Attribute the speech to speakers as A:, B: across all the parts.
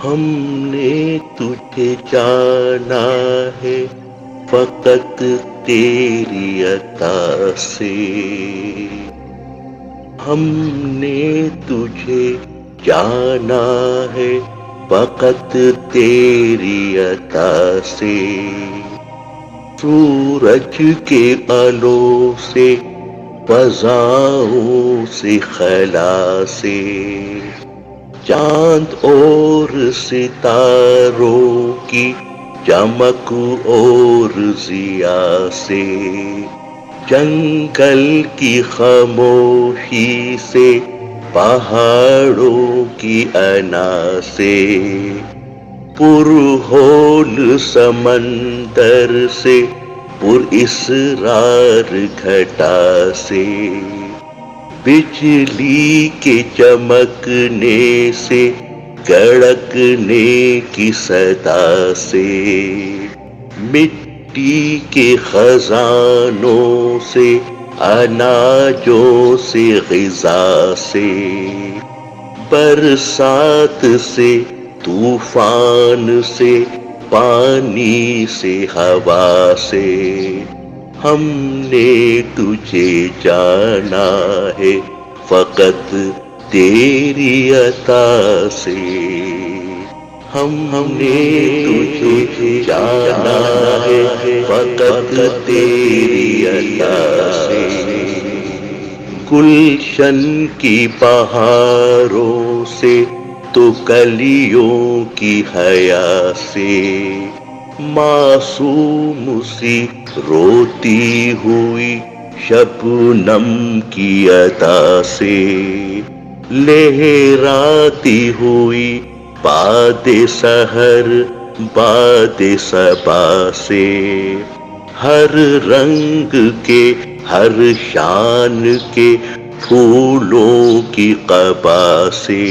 A: ہم نے تجھے جانا ہے فقط تیری عطا سے، ہم نے تجھے جانا ہے فقط تیری عطا سے، سورج کے آلو سے، فضاؤں سے، خلا سے، چاند اور ستاروں کی چمک اور ضیا سے، جنگل کی خاموشی سے، پہاڑوں کی انا سے، پرہون سمندر سے، پر اسرار گھٹا سے، بجلی کے چمکنے سے، کڑکنے کی صدا سے، مٹی کے خزانوں سے، اناجوں سے، غذا سے، برسات سے، طوفان سے، پانی سے، ہوا سے، ہم نے تجھے جانا ہے فقط تیری عطا سے، ہم نے تجھے جانا ہے فقط تیری عطا سے، گلشن کی بہاروں سے، تو کلیوں کی حیا سے، معصوم سی روتی ہوئی شبنم کی ادا سے، لہراتی ہوئی باد سحر باد صبا سے، ہر رنگ کے، ہر شان کے پھولوں کی قبا سے،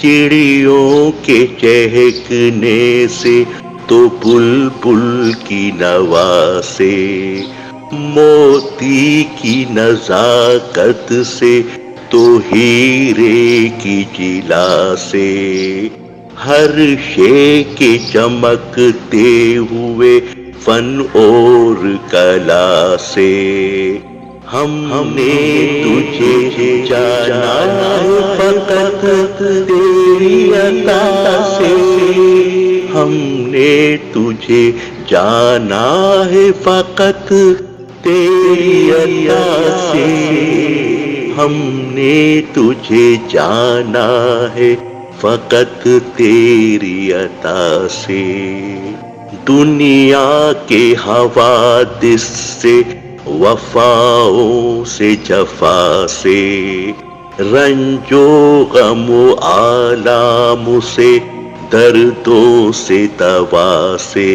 A: چڑیوں کے چہکنے سے، تو بلبل کی نوا سے، موتی کی نزاکت سے، تو ہیرے کی جلا سے، ہر شے کے چمکتے ہوئے فن اور کلا سے، ہم نے تجھے جانا ہے فقط تیری عطا سے، ہم نے تجھے جانا ہے فقط تیری عطا سے، ہم نے تجھے جانا ہے فقط تیری عطا سے، دنیا کے حوادث سے، وفاؤں سے، جفا سے، رنج و غم و آلام سے، دردوں سے، دوا سے،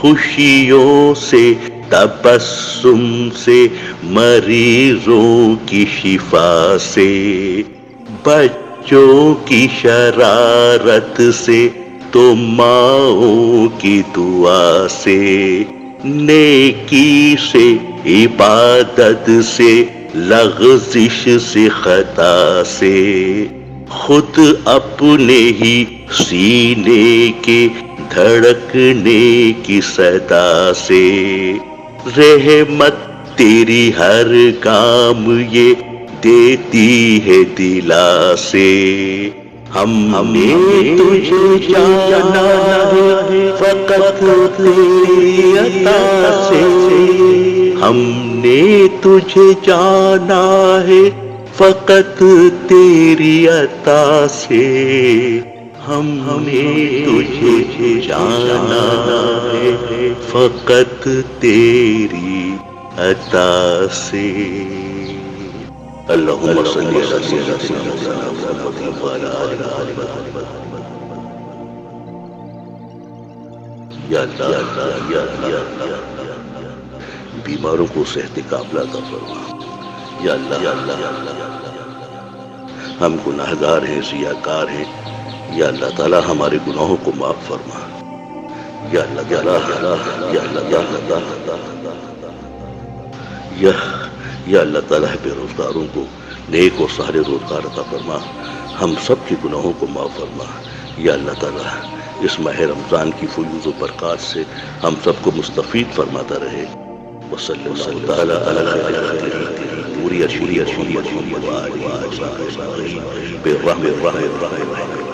A: خوشیوں سے، تبسم سے، مریضوں کی شفا سے، بچوں کی شرارت سے، تو ماؤں کی دعا سے، نیکی سے، عبادت سے، لغزش سے، خطا سے، خود اپنے ہی سینے کے دھڑکنے کی صدا سے، رحمت تیری ہر کام یہ دیتی ہے دلا سے، ہم نے تجھے جانا ہے فقط تیری عطا سے، ہم نے تجھے جانا ہے فقط تیری عطا سے، ہم نے تجھے جانا ہے فقط تیری عطا سے۔ اللہم صلی علی سیدنا محمد وعلی آلہ محمد۔ یا اللہ یا اللہ، بیماروں کو صحت کاملہ عطا فرما۔ یا اللہ، ہم گناہگار ہیں، ضیاءکار ہیں، یا اللہ تعالی ہمارے گناہوں کو معاف فرما۔ یا اللہ تعالی، یا اللہ تعالی بے روزگاروں کو نیک اور سارے روزگار عطا فرما۔ ہم سب کے گناہوں کو معاف فرما۔ یا اللہ تعالیٰ اس ماہ رمضان کی فیوض و برکات سے ہم سب کو مستفید فرماتا رہے۔ وصلی اللہ تعالیٰ علی خیر خلقہ پوری اشوری محمد برحم